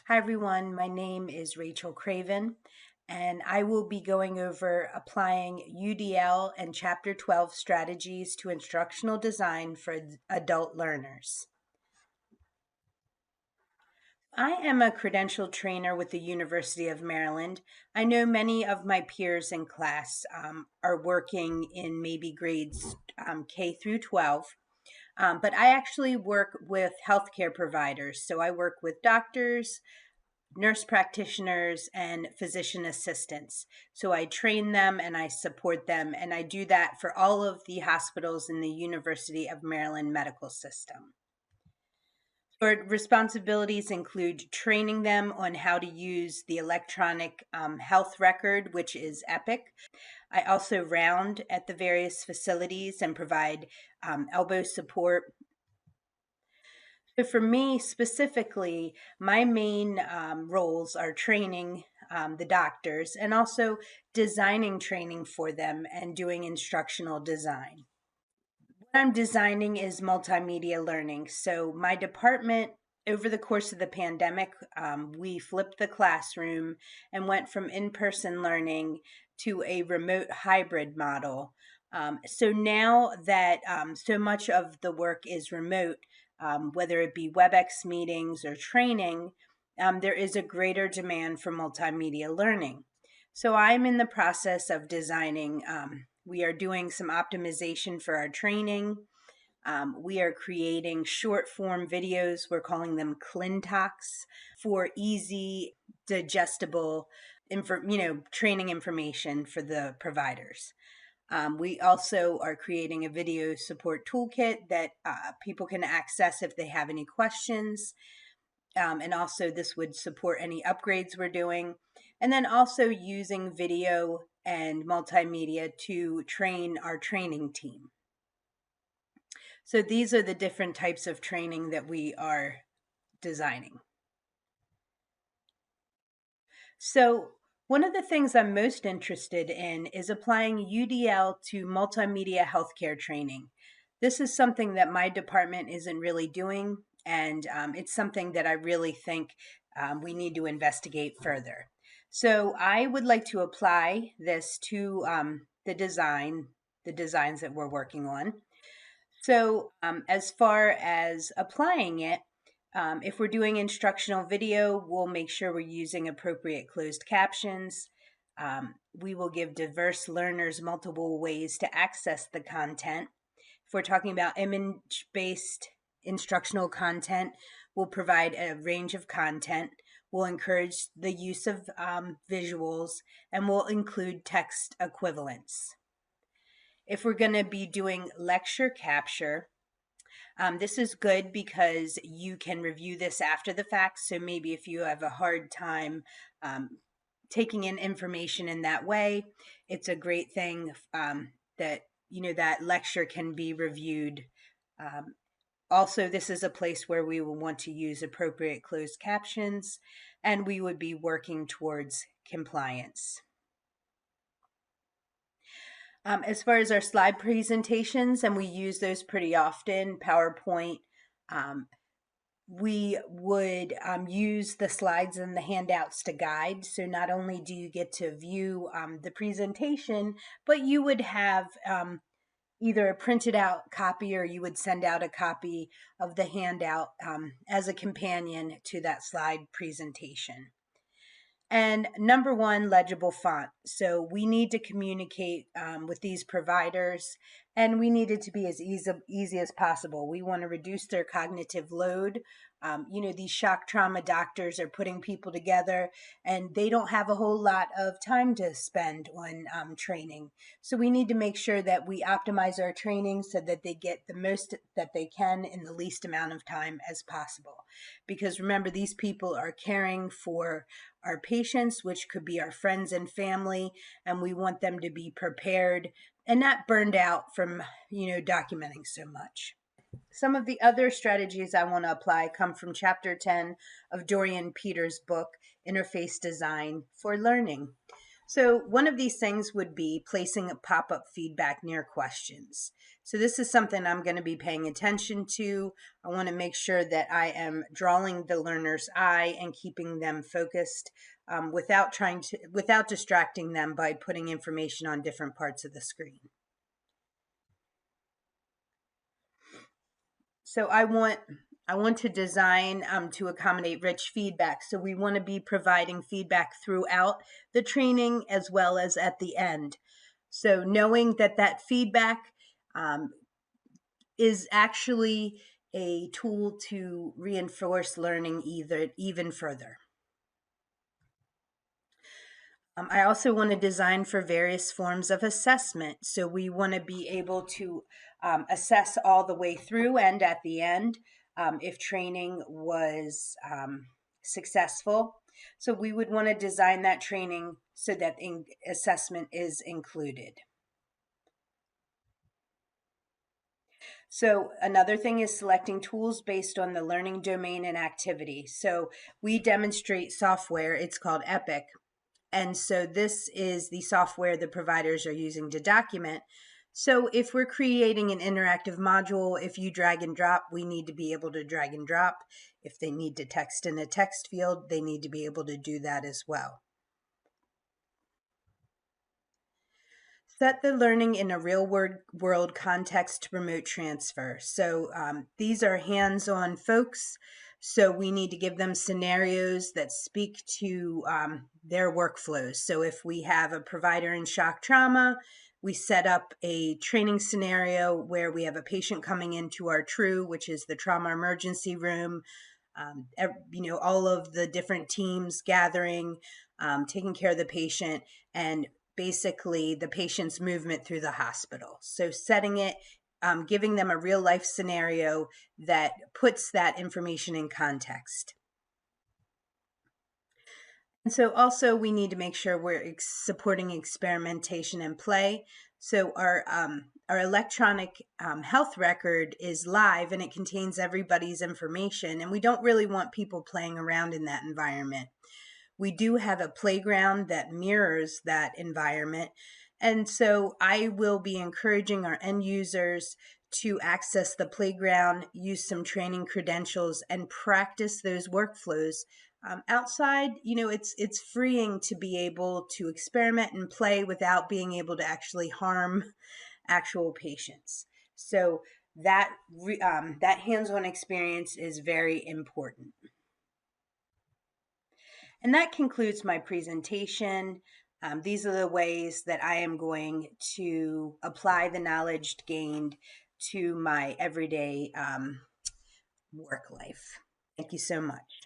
Hi everyone, my name is Rachel Craven, and I will be going over applying UDL and Chapter 12 strategies to instructional design for adult learners. I am a credentialed trainer with the University of Maryland. I know many of my peers in class are working in maybe grades K through 12. But I actually work with healthcare providers. So I work with doctors, nurse practitioners, and physician assistants. So I train them and I support them, and I do that for all of the hospitals in the University of Maryland medical system. Our responsibilities include training them on how to use the electronic health record, which is Epic. I also round at the various facilities and provide elbow support. So for me specifically, my main roles are training the doctors and also designing training for them and doing instructional design. What I'm designing is multimedia learning. So my department, over the course of the pandemic, we flipped the classroom and went from in-person learning to a remote hybrid model. So now that so much of the work is remote, whether it be WebEx meetings or training, there is a greater demand for multimedia learning. So I'm in the process of designing. We are doing some optimization for our training. We are creating short form videos. We're calling them ClinTalks for easy, digestible, training information for the providers. We also are creating a video support toolkit that people can access if they have any questions. And also this would support any upgrades we're doing. And then also using video and multimedia to train our training team. So these are the different types of training that we are designing. So one of the things I'm most interested in is applying UDL to multimedia healthcare training. This is something that my department isn't really doing, and it's something that I really think we need to investigate further. So I would like to apply this to the designs that we're working on. So as far as applying it, if we're doing instructional video, we'll make sure we're using appropriate closed captions. We will give diverse learners multiple ways to access the content. If we're talking about image-based instructional content, we'll provide a range of content. We'll encourage the use of visuals, and we'll include text equivalents. If we're going to be doing lecture capture, this is good because you can review this after the fact. So maybe if you have a hard time taking in information in that way, it's a great thing that that lecture can be reviewed. Also, this is a place where we will want to use appropriate closed captions, and we would be working towards compliance. As far as our slide presentations, and we use those pretty often, PowerPoint, we would use the slides and the handouts to guide. So not only do you get to view the presentation, but you would have either a printed out copy or you would send out a copy of the handout as a companion to that slide presentation. And number one, legible font. So we need to communicate with these providers, and we need it to be as easy as possible. We want to reduce their cognitive load. These shock trauma doctors are putting people together, and they don't have a whole lot of time to spend on training. So we need to make sure that we optimize our training so that they get the most that they can in the least amount of time as possible. Because remember, these people are caring for our patients, which could be our friends and family, and we want them to be prepared and not burned out from, documenting so much. Some of the other strategies I want to apply come from Chapter 10 of Dorian Peters' book, Interface Design for Learning. So one of these things would be placing a pop-up feedback near questions. So this is something I'm going to be paying attention to. I want to make sure that I am drawing the learner's eye and keeping them focused without distracting them by putting information on different parts of the screen. So I want to design to accommodate rich feedback. So we want to be providing feedback throughout the training as well as at the end. So knowing that that feedback is actually a tool to reinforce learning even further. I also want to design for various forms of assessment. So we want to be able to assess all the way through and at the end if training was successful. So we would want to design that training so that assessment is included. So another thing is selecting tools based on the learning domain and activity. So we demonstrate software, it's called Epic. And so this is the software the providers are using to document. So if we're creating an interactive module, if you drag and drop, we need to be able to drag and drop. If they need to text in a text field, they need to be able to do that as well. Set the learning in a real world context to promote transfer. So these are hands-on folks. So we need to give them scenarios that speak to their workflows. So if we have a provider in shock trauma, we set up a training scenario where we have a patient coming into our TRU, which is the trauma emergency room. All of the different teams gathering, taking care of the patient, and basically the patient's movement through the hospital. So setting it, giving them a real life scenario that puts that information in context. And so also we need to make sure we're supporting experimentation and play. So our electronic health record is live and it contains everybody's information, and we don't really want people playing around in that environment. We do have a playground that mirrors that environment. And so I will be encouraging our end users to access the playground, use some training credentials, and practice those workflows. Outside, it's freeing to be able to experiment and play without being able to actually harm actual patients. So that hands-on experience is very important. And that concludes my presentation. These are the ways that I am going to apply the knowledge gained to my everyday work life. Thank you so much.